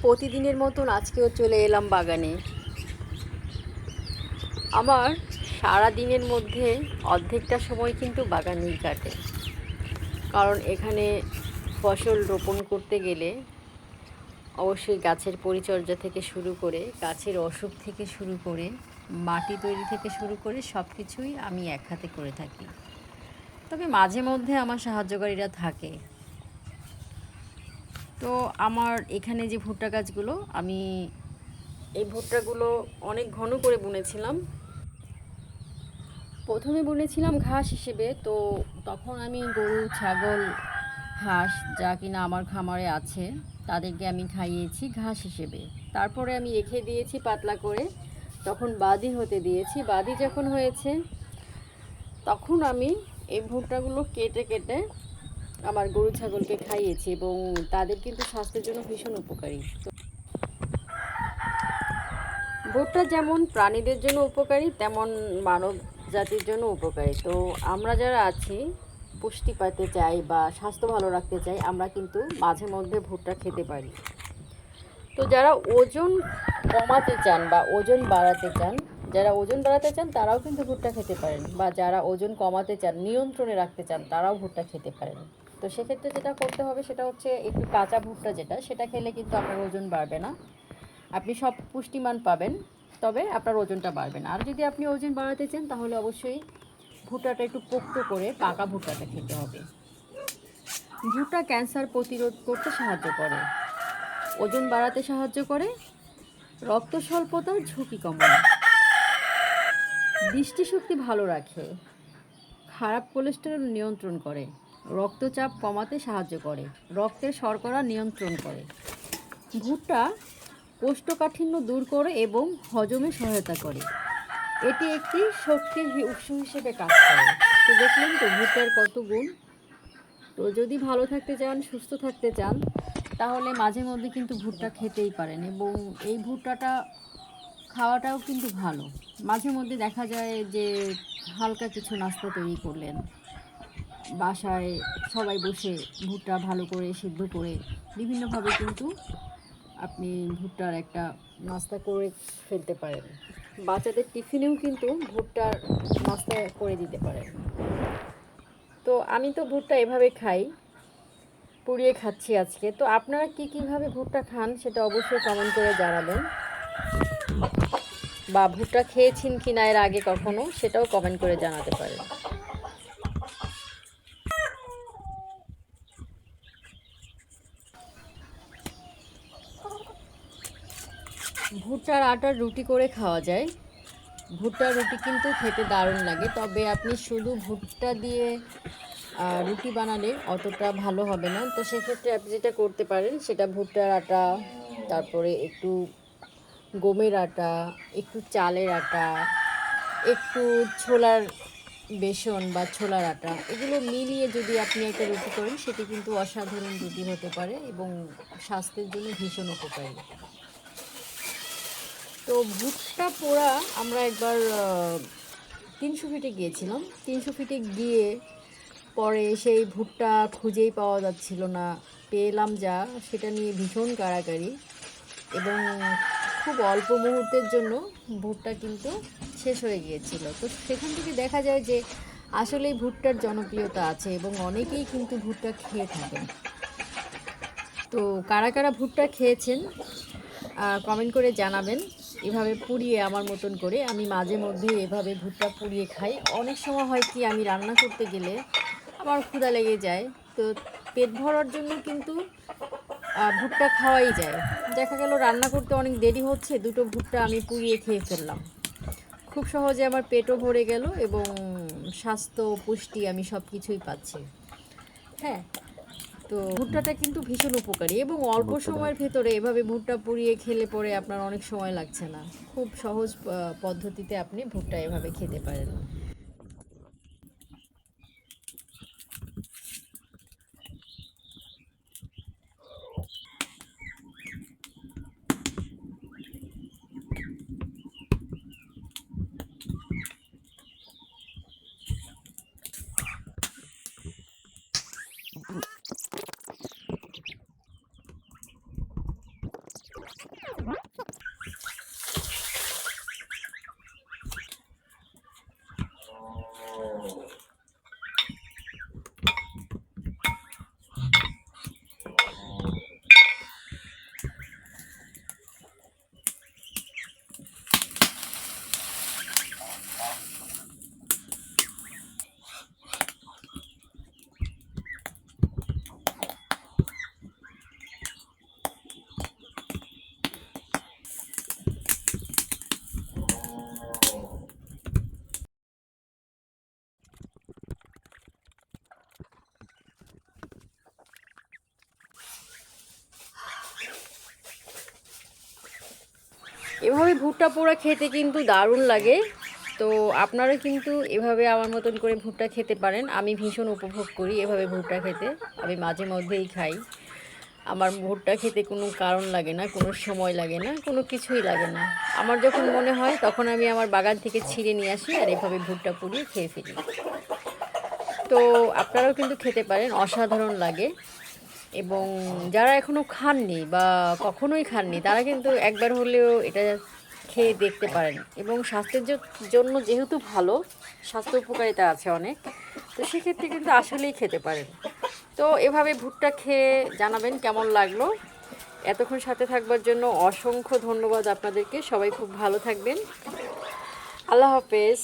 প্রতিদিনের মতন আজকেও চলে এলাম বাগানে। আমার সারা দিনের মধ্যে অর্ধেকটা সময় কিন্তু বাগানেই কাটে, কারণ এখানে ফসল রোপণ করতে গেলে অবশ্যই গাছের পরিচর্যা থেকে শুরু করে, গাছের অসুখ থেকে শুরু করে, মাটি তৈরি থেকে শুরু করে সব কিছুই আমি এক হাতে করে থাকি। তবে মাঝে মধ্যে আমার সাহায্যকারীরা থাকে। তো আমার এখানে যে ভুট্টা গাছগুলো, আমি এই ভুট্টাগুলো অনেক ঘন করে বুনেছিলাম। প্রথমে বুনেছিলাম ঘাস হিসেবে, তো তখন আমি গরু, ছাগল, হাঁস যা কিনা আমার খামারে আছে তাদেরকে আমি খাইয়েছি ঘাস হিসেবে। তারপরে আমি রেখে দিয়েছি পাতলা করে, তখন বাদি হতে দিয়েছি। বাদি যখন হয়েছে তখন আমি এই ভুট্টাগুলো কেটে কেটে আমার গরু ছাগলকে খাইয়েছি, এবং তাদের কিন্তু স্বাস্থ্যের জন্য ভীষণ উপকারী। ভুট্টা যেমন প্রাণীদের জন্য উপকারী, তেমন মানব জাতির জন্য উপকারী। তো আমরা যারা আছি, পুষ্টি পেতে চাই বা স্বাস্থ্য ভালো রাখতে চাই, আমরা কিন্তু মাঝে মধ্যে ভুট্টা খেতে পারি। তো যারা ওজন কমাতে চান বা ওজন বাড়াতে চান, তারাও কিন্তু ভুট্টা খেতে পারেন, বা যারা ওজন কমাতে চান, নিয়ন্ত্রণে রাখতে চান, তারাও ভুট্টা খেতে পারেন। তো সেক্ষেত্রে যেটা করতে হবে সেটা হচ্ছে, একটু কাঁচা ভুট্টা সেটা খেলে কিন্তু আপনার ওজন বাড়বে না। আপনি সব পুষ্টিমান পাবেন, তবে আপনার ওজনটা বাড়বে না। আর যদি আপনি ওজন বাড়াতে চান, তাহলে অবশ্যই ভুট্টাটা একটু পোক্ত করে পাকা ভুট্টাটা খেতে হবে। ভুট্টা ক্যান্সার প্রতিরোধ করতে সাহায্য করে, ওজন বাড়াতে সাহায্য করে, রক্ত স্বল্পতার ঝুঁকি কমায়, দৃষ্টিশক্তি ভালো রাখে, খারাপ কোলেস্টেরল নিয়ন্ত্রণ করে, রক্তচাপ কমাতে সাহায্য করে, রক্তের শর্করা নিয়ন্ত্রণ করে। ভুট্টা কোষ্ঠকাঠিন্য দূর করে এবং হজমে সহায়তা করে। এটি একটি শক্তির উৎস হিসেবে কাজ করে। তো দেখলেন তো ভুট্টার কত গুণ। তো যদি ভালো থাকতে চান, সুস্থ থাকতে চান, তাহলে মাঝে মধ্যে কিন্তু ভুট্টা খেতেই পারেন, এবং এই ভুট্টাটা খাওয়াটাও কিন্তু ভালো। মাঝে মধ্যে দেখা যায় যে হালকা কিছু নাস্তা তৈরি করলেন, বাসায় সবাই বসে ভুট্টা ভালো করে সিদ্ধ করে বিভিন্নভাবে কিন্তু আপনি ভুট্টার একটা নাস্তা করে ফেলতে পারেন। বাচ্চাদের টিফিনেও কিন্তু ভুট্টার নাস্তা করে দিতে পারেন। তো আমি তো ভুট্টা এভাবে খাই, পুড়িয়ে খাচ্ছি আজকে। তো আপনারা কীভাবে ভুট্টা খান সেটা অবশ্যই কমেন্ট করে জানাবেন, বা ভুট্টা খেয়েছেন কি না এর আগে কখনো, সেটাও কমেন্ট করে জানাতে পারেন। ভুট্টার আটার রুটি করে খাওয়া যায়। ভুট্টার রুটি কিন্তু খেতে দারুণ লাগে, তবে আপনি শুধু ভুট্টা দিয়ে রুটি বানালে অতটা ভালো হবে না। তো সেক্ষেত্রে আপনি যেটা করতে পারেন, সেটা ভুট্টার আটা, তারপরে একটু গমের আটা, একটু চালের আটা, একটু ছোলার বেসন বা ছোলার আটা, এগুলো মিলিয়ে যদি আপনি একটা রুটি করেন, সেটি কিন্তু অসাধারণ রুটি হতে পারে এবং স্বাস্থ্যের জন্য ভীষণ উপকারী। তো ভুট্টা পোড়া আমরা একবার 300 ফিটে গিয়েছিলাম। 300 ফিটে গিয়ে পরে সেই ভুট্টা খুঁজেই পাওয়া যাচ্ছিল না। পেলাম যা, সেটা নিয়ে ভীষণ কাড়াকাড়ি, এবং খুব অল্প মুহূর্তের জন্য ভুট্টা কিন্তু শেষ হয়ে গিয়েছিল। তো সেখান থেকে দেখা যায় যে আসলেই ভুট্টার জনপ্রিয়তা আছে, এবং অনেকেই কিন্তু ভুট্টা খেয়ে থাকেন। তো কারা কারা ভুট্টা খেয়েছেন কমেন্ট করে জানাবেন। এভাবে পুড়িয়ে আমার মতন করে আমি মাঝে মধ্যে এভাবে ভুট্টা পুড়িয়ে খাই। অনেক সময় হয় কি, আমি রান্না করতে গেলে আমার ক্ষুধা লেগে যায়, তো পেট ভরার জন্য কিন্তু ভুট্টা খাওয়াই যায়। দেখা গেল রান্না করতে অনেক দেরি হচ্ছে, দুটো ভুট্টা আমি পুড়িয়ে খেয়ে ফেললাম। খুব সহজে আমার পেটও ভরে গেল, এবং স্বাস্থ্য, পুষ্টি আমি সব কিছুই পাচ্ছি। হ্যাঁ, তো ভুট্টাটা কিন্তু ভীষণ উপকারী, এবং অল্প সময়ের ভেতরে এভাবে ভুট্টা পুড়িয়ে খেলে পরে আপনার অনেক সময় লাগছে না। খুব সহজ পদ্ধতিতে আপনি ভুট্টা এভাবে খেতে পারেন। এভাবে ভুট্টা পোড়া খেতে কিন্তু দারুণ লাগে। তো আপনারা কিন্তু এভাবে আমার মতন করে ভুট্টা খেতে পারেন। আমি ভীষণ উপভোগ করি এভাবে ভুট্টা খেতে। আমি মাঝে মধ্যেই খাই। আমার ভুট্টা খেতে কোনো কারণ লাগে না, কোনো সময় লাগে না, কোনো কিছুই লাগে না। আমার যখন মনে হয় তখন আমি আমার বাগান থেকে ছিঁড়ে নিয়ে আসি আর এভাবে ভুট্টা পুড়িয়ে খেয়ে ফেলি। তো আপনারাও কিন্তু খেতে পারেন, অসাধারণ লাগে। এবং যারা এখনও খাননি বা কখনোই খাননি তারা কিন্তু একবার হলেও এটা খেয়ে দেখতে পারেন। এবং স্বাস্থ্যের জন্য যেহেতু ভালো, স্বাস্থ্য উপকারিতা আছে অনেক, তো সেক্ষেত্রে কিন্তু আসলেই খেতে পারেন। তো এভাবে ভুট্টা খেয়ে জানাবেন কেমন লাগলো। এতক্ষণ সাথে থাকবার জন্য অসংখ্য ধন্যবাদ আপনাদেরকে। সবাই খুব ভালো থাকবেন। আল্লাহ হাফেজ।